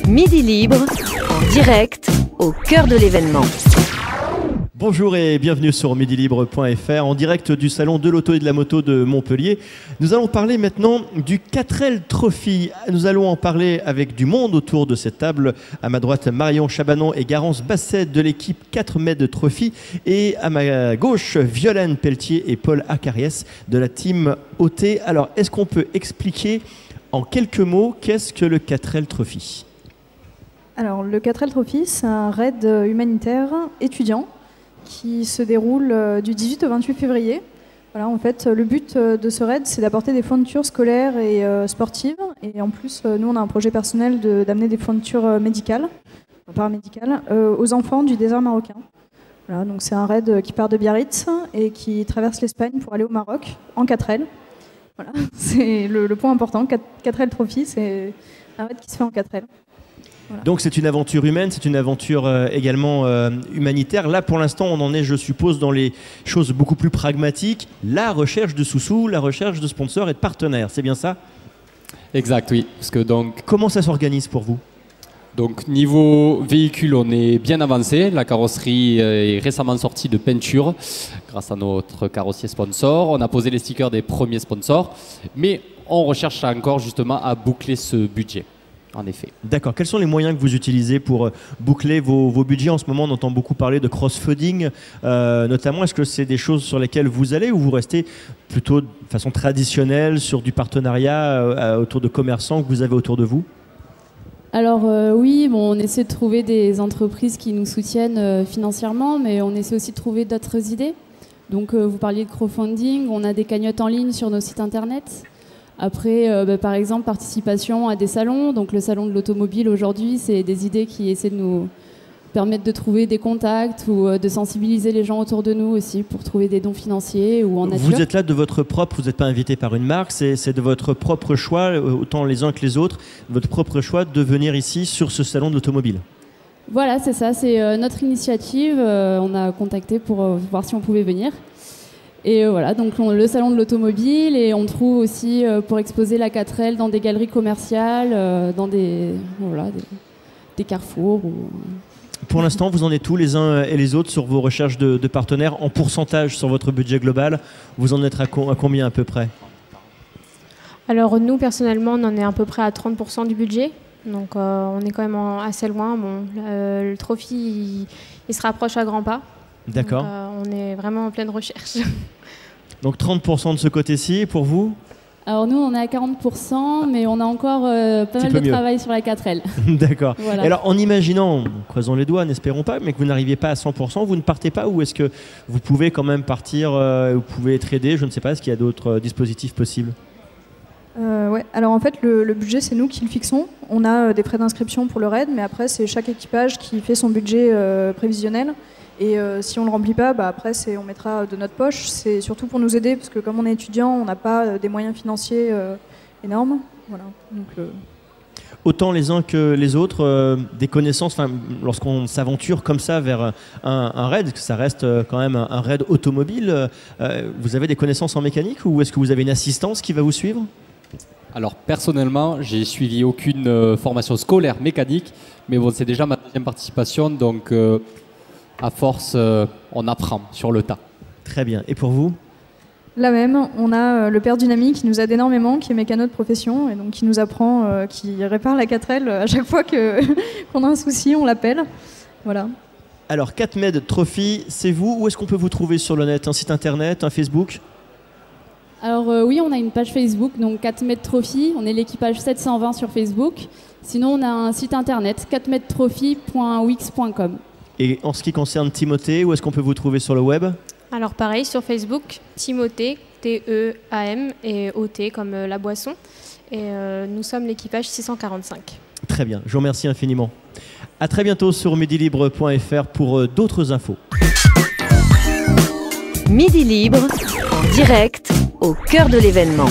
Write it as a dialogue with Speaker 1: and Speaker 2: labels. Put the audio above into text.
Speaker 1: Midi Libre, en direct, au cœur de l'événement.
Speaker 2: Bonjour et bienvenue sur midilibre.fr, en direct du salon de l'auto et de la moto de Montpellier. Nous allons parler maintenant du 4L Trophy. Nous allons en parler avec du monde autour de cette table. À ma droite, Marion Chabanon et Garance Basset de l'équipe 4 mètres Trophy. Et à ma gauche, Violaine Pelletier et Paul Acariès de la team OT. Alors, est-ce qu'on peut expliquer en quelques mots qu'est-ce que le 4L Trophy ?
Speaker 3: Alors, le 4L Trophy, c'est un raid humanitaire étudiant qui se déroule du 18 au 28 février. Voilà, en fait, le but de ce raid, c'est d'apporter des fournitures scolaires et sportives. Et en plus, nous, on a un projet personnel d'amener des fournitures médicales, paramédicales, aux enfants du désert marocain. Voilà, donc c'est un raid qui part de Biarritz et qui traverse l'Espagne pour aller au Maroc en 4L. Voilà, c'est le point important. 4L Trophy, c'est un raid qui se fait en 4L. Voilà. Donc
Speaker 2: c'est une aventure humaine, c'est une aventure également humanitaire. Là pour l'instant on en est, je suppose, dans les choses beaucoup plus pragmatiques, la recherche de sous-sous, la recherche de sponsors et de partenaires, c'est bien ça ?
Speaker 4: Exact, oui. Parce que donc,
Speaker 2: comment ça s'organise pour vous ?
Speaker 4: Donc niveau véhicule, on est bien avancé. La carrosserie est récemment sortie de peinture grâce à notre carrossier sponsor. On a posé les stickers des premiers sponsors, mais on recherche encore justement à boucler ce budget. En effet.
Speaker 2: D'accord. Quels sont les moyens que vous utilisez pour boucler vos budgets ? En ce moment, on entend beaucoup parler de cross-funding, notamment. Est-ce que c'est des choses sur lesquelles vous allez ou vous restez plutôt de façon traditionnelle sur du partenariat autour de commerçants que vous avez autour de vous ?
Speaker 5: Alors oui, on essaie de trouver des entreprises qui nous soutiennent financièrement, mais on essaie aussi de trouver d'autres idées. Donc vous parliez de crowdfunding, on a des cagnottes en ligne sur nos sites internet. Après, par exemple, participation à des salons. Donc le salon de l'automobile aujourd'hui, c'est des idées qui essaient de nous permettre de trouver des contacts ou de sensibiliser les gens autour de nous aussi pour trouver des dons financiers ou en nature.
Speaker 2: Vous êtes là de votre propre, vous n'êtes pas invité par une marque, c'est de votre propre choix, autant les uns que les autres, votre propre choix de venir ici sur ce salon de l'automobile.
Speaker 5: Voilà, c'est ça, c'est notre initiative. On a contacté pour voir si on pouvait venir. Et voilà, donc le salon de l'automobile, et on trouve aussi pour exposer la 4L dans des galeries commerciales, dans des carrefours.
Speaker 2: Pour l'instant, vous en êtes où les uns et les autres sur vos recherches de partenaires en pourcentage sur votre budget global ? Vous en êtes à combien à peu près ?
Speaker 6: Alors nous, personnellement, on en est à peu près à 30% du budget. Donc on est quand même assez loin. Bon, le trophy, il se rapproche à grands pas.
Speaker 2: D'accord.
Speaker 6: Donc, on est vraiment en pleine recherche.
Speaker 2: Donc 30% de ce côté-ci, pour vous ?
Speaker 5: Alors nous, on est à 40%, mais on a encore pas mal de travail sur la 4L.
Speaker 2: D'accord.
Speaker 5: Voilà.
Speaker 2: Et alors, en imaginant, croisons les doigts, n'espérons pas, mais que vous n'arriviez pas à 100%, vous ne partez pas, ou est-ce que vous pouvez quand même partir, vous pouvez être aidé ? Je ne sais pas, est-ce qu'il y a d'autres dispositifs possibles ?
Speaker 3: Ouais. Alors en fait, le budget, c'est nous qui le fixons. On a des frais d'inscription pour le raid, mais après, c'est chaque équipage qui fait son budget prévisionnel. Et si on ne le remplit pas, après on mettra de notre poche. C'est surtout pour nous aider, parce que comme on est étudiant, on n'a pas des moyens financiers énormes. Voilà. Donc,
Speaker 2: autant les uns que les autres, des connaissances, lorsqu'on s'aventure comme ça vers un raid, que ça reste quand même un raid automobile, vous avez des connaissances en mécanique ou est-ce que vous avez une assistance qui va vous suivre ?
Speaker 4: Alors personnellement, j'ai suivi aucune formation scolaire mécanique, mais bon, c'est déjà ma deuxième participation, donc à force, on apprend sur le tas.
Speaker 2: Très bien. Et pour vous ?
Speaker 3: La même, on a le père d'une amie qui nous aide énormément, qui est mécano de profession, et donc qui nous apprend, qui répare la 4L à chaque fois qu'on a un souci, on l'appelle. Voilà.
Speaker 2: Alors 4 mètres Trophy, c'est vous ? Où est-ce qu'on peut vous trouver sur le net ? Un site internet, un Facebook ?
Speaker 5: Alors oui, on a une page Facebook, donc 4 mètres Trophy. On est l'équipage 720 sur Facebook. Sinon, on a un site internet, 4mètretrophy.wix.com.
Speaker 2: Et en ce qui concerne Timothée, où est-ce qu'on peut vous trouver sur le web ?
Speaker 6: Alors pareil, sur Facebook, Timothée, T-E-A-M, et O-T comme la boisson. Et nous sommes l'équipage 645.
Speaker 2: Très bien, je vous remercie infiniment. À très bientôt sur midilibre.fr pour d'autres infos.
Speaker 1: Midi Libre, en direct, au cœur de l'événement.